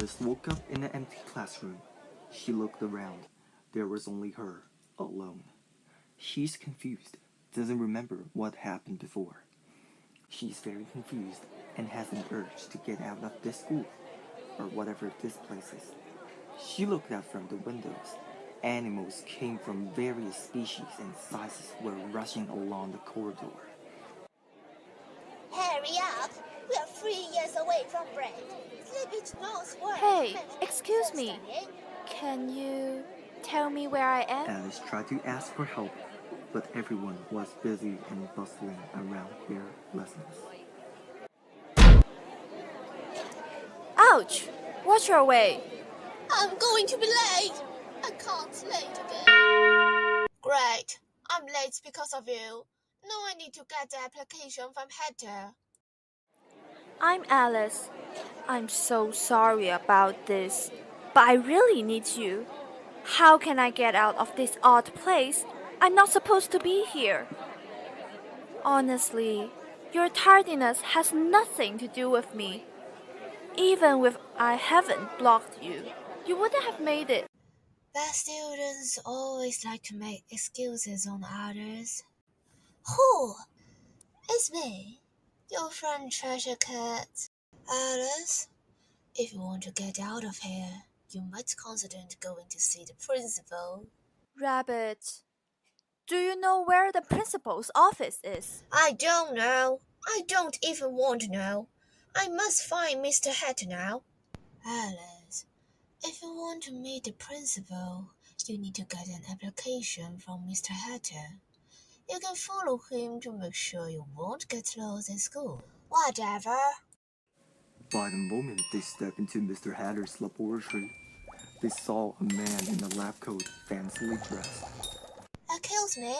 Alice woke up in an empty classroom. She looked around. There was only her, alone. She's confused, doesn't remember what happened before. She's very confused and has an urge to get out of this school, or whatever this place is. She looked out from the windows. Animals came from various species and sizes were rushing along the corridor. Hurry up! We are 3 years away from break. Slippage knows work. Hey, excuse me. Can you tell me where I am? Alice tried to ask for help, but everyone was busy and bustling around their lessons. Ouch! Watch your way. I'm going to be late. I can't late again. Great. I'm late because of you. Now I need to get the application from Hatter. I'm Alice. I'm so sorry about this, but I really need you. How can I get out of this odd place? I'm not supposed to be here. Honestly, your tardiness has nothing to do with me. Even if I haven't blocked you, you wouldn't have made it. Bad students always like to make excuses on others. Who? It's me, your friend Treasure Cat. Alice, if you want to get out of here, you might consider going to see the principal. Rabbit, do you know where the principal's office is? I don't know. I don't even want to know. I must find Mr. Hatter now. Alice, if you want to meet the principal, you need to get an application from Mr. Hatter. You can follow him to make sure you won't get lost at school. Whatever. By the moment they stepped into Mr. Hatter's laboratory, they saw a man in a lab coat, fancily dressed. Excuse me,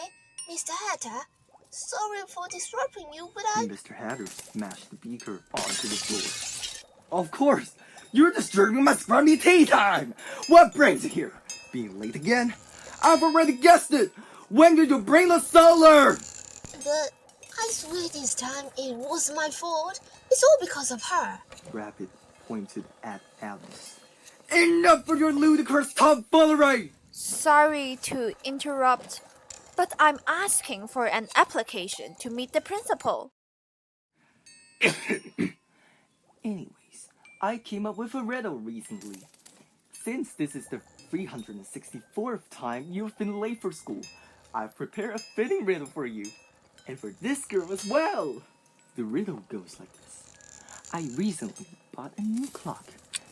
Mr. Hatter. Sorry for disrupting you, but Mr. Hatter smashed the beaker onto the floor. Of course! You're disturbing my scrummy tea time! What brings you here? Being late again? I've already guessed it! When did you bring the solar? But I swear this time it was my fault. It's all because of her. Rabbit pointed at Alice. Enough of your ludicrous tomfoolery! Sorry to interrupt, but I'm asking for an application to meet the principal. Anyways, I came up with a riddle recently. Since this is the 364th time you've been late for school, I've prepared a fitting riddle for you. And for this girl as well. The riddle goes like this. I recently bought a new clock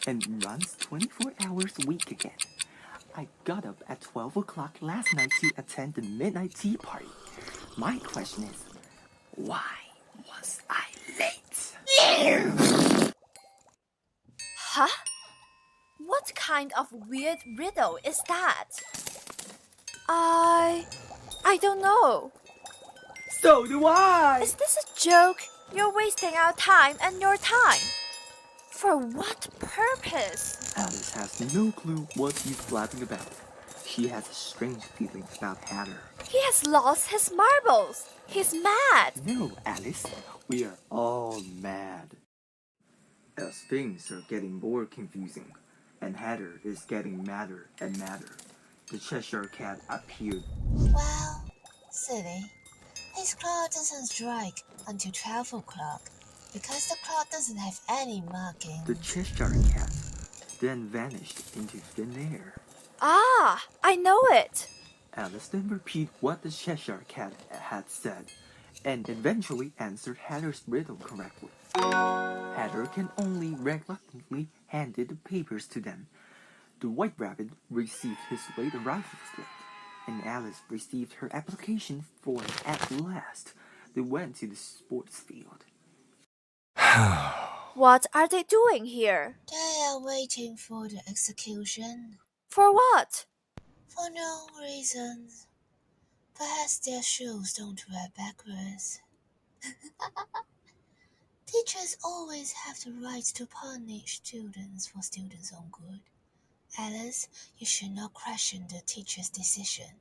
and runs 24 hours a week again. I got up at 12 o'clock last night to attend the midnight tea party. My question is, why was I late? Huh? What kind of weird riddle is that? I don't know. So do I! Is this a joke? You're wasting our time and your time. For what purpose? Alice has no clue what he's blabbing about. She has a strange feeling about Hatter. He has lost his marbles. He's mad. No, Alice, we are all mad. As things are getting more confusing, and Hatter is getting madder and madder, the Cheshire Cat appeared. Well, silly. His clock doesn't strike until 12 o'clock because the clock doesn't have any marking. The Cheshire Cat then vanished into thin air. Ah, I know it. Alice then repeated what the Cheshire Cat had said, and eventually answered Hatter's riddle correctly. Hatter can only reluctantly handed the papers to them. The White Rabbit received his late arrival slip, and Alice received her application form at last. They went to the sports field. What are they doing here? They are waiting for the execution. For what? For no reason. Perhaps their shoes don't wear backwards. Teachers always have the right to punish students for students' own good. Alice, you should not question the teacher's decision.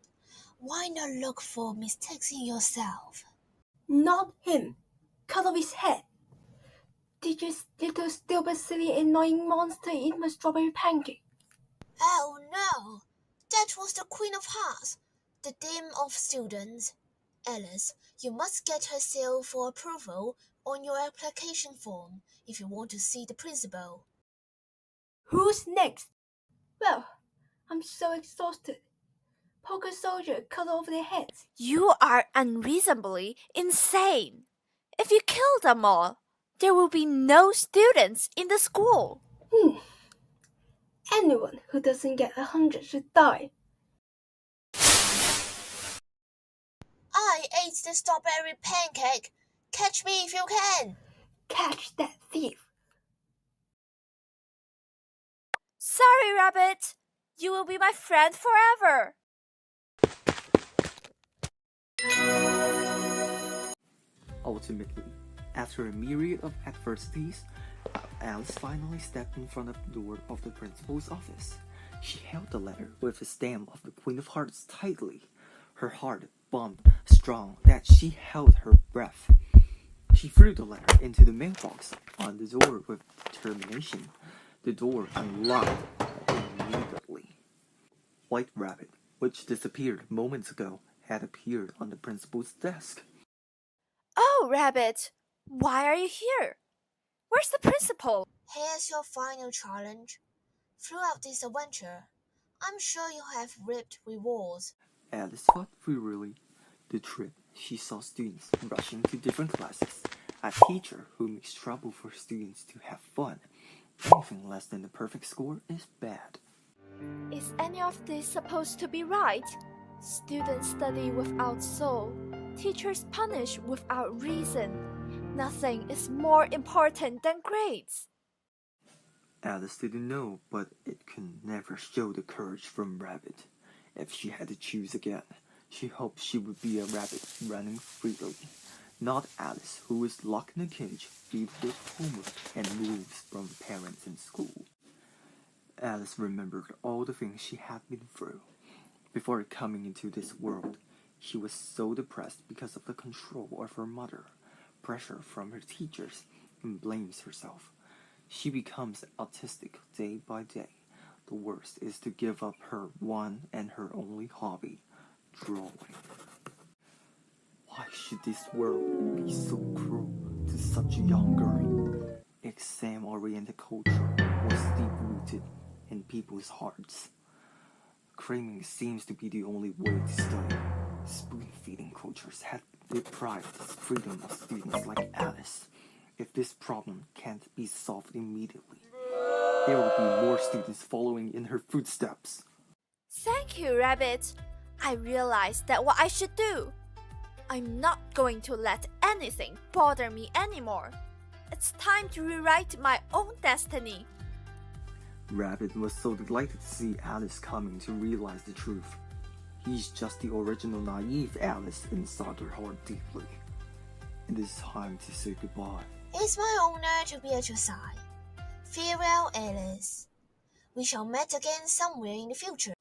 Why not look for mistakes in yourself? Not him. Cut off his head. Did you little stupid silly annoying monster eat my strawberry pancake? Oh no! That was the Queen of Hearts, the dame of students. Alice, you must get her seal for approval on your application form if you want to see the principal. Who's next? Well, I'm so exhausted. Poker soldier cut off their heads. You are unreasonably insane. If you kill them all, there will be no students in the school. Anyone who doesn't get 100 should die. I ate the strawberry pancake. Catch me if you can. Catch that thief. Sorry, Rabbit. You will be my friend forever. Ultimately, after a myriad of adversities, Alice finally stepped in front of the door of the principal's office. She held the letter with the stamp of the Queen of Hearts tightly. Her heart bumped strong that she held her breath. She threw the letter into the mailbox on the door with determination. The door unlocked immediately. White Rabbit, which disappeared moments ago, had appeared on the principal's desk. Oh, Rabbit, why are you here? Where's the principal? Here's your final challenge. Throughout this adventure, I'm sure you'll have reaped rewards. Alice thought wearily. The trip, she saw students rushing to different classes. A teacher who makes trouble for students to have fun. Anything less than the perfect score is bad. Is any of this supposed to be right? Students study without soul. Teachers punish without reason. Nothing is more important than grades. Alice didn't know, but it could never show the courage from Rabbit. If she had to choose again, she hoped she would be a rabbit running freely, not Alice, who was locked in a cage, filled with homework and moves from parents and school. Alice remembered all the things she had been through. Before coming into this world, she was so depressed because of the control of her mother, pressure from her teachers, and blames herself. She becomes autistic day by day. The worst is to give up her one and her only hobby, drawing. Why should this world be so cruel to such a young girl? Exam-oriented culture was deep-rooted in people's hearts. Cramming seems to be the only way to study. Spoon-feeding cultures have deprived the freedom of students like Alice. If this problem can't be solved immediately, there will be more students following in her footsteps. Thank you, Rabbit. I realized that what I should do. I'm not going to let anything bother me anymore. It's time to rewrite my own destiny. Rabbit was so delighted to see Alice coming to realize the truth. He's just the original naive Alice inside her heart deeply. It is time to say goodbye. It's my honor to be at your side. Farewell, Alice. We shall meet again somewhere in the future.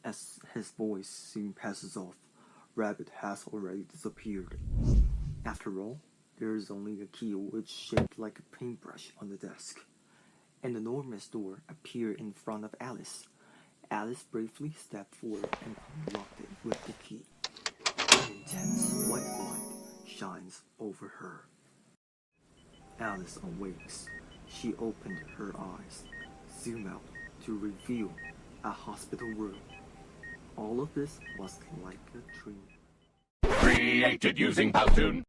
As his voice soon passes off, Rabbit has already disappeared. After all, there is only a key which shaped like a paintbrush on the desk. An enormous door appeared in front of Alice. Alice bravely stepped forward and unlocked it with the key. An intense white light shines over her. Alice awakes. She opened her eyes, zoom out to reveal a hospital room. All of this was like a dream. Created using Powtoon.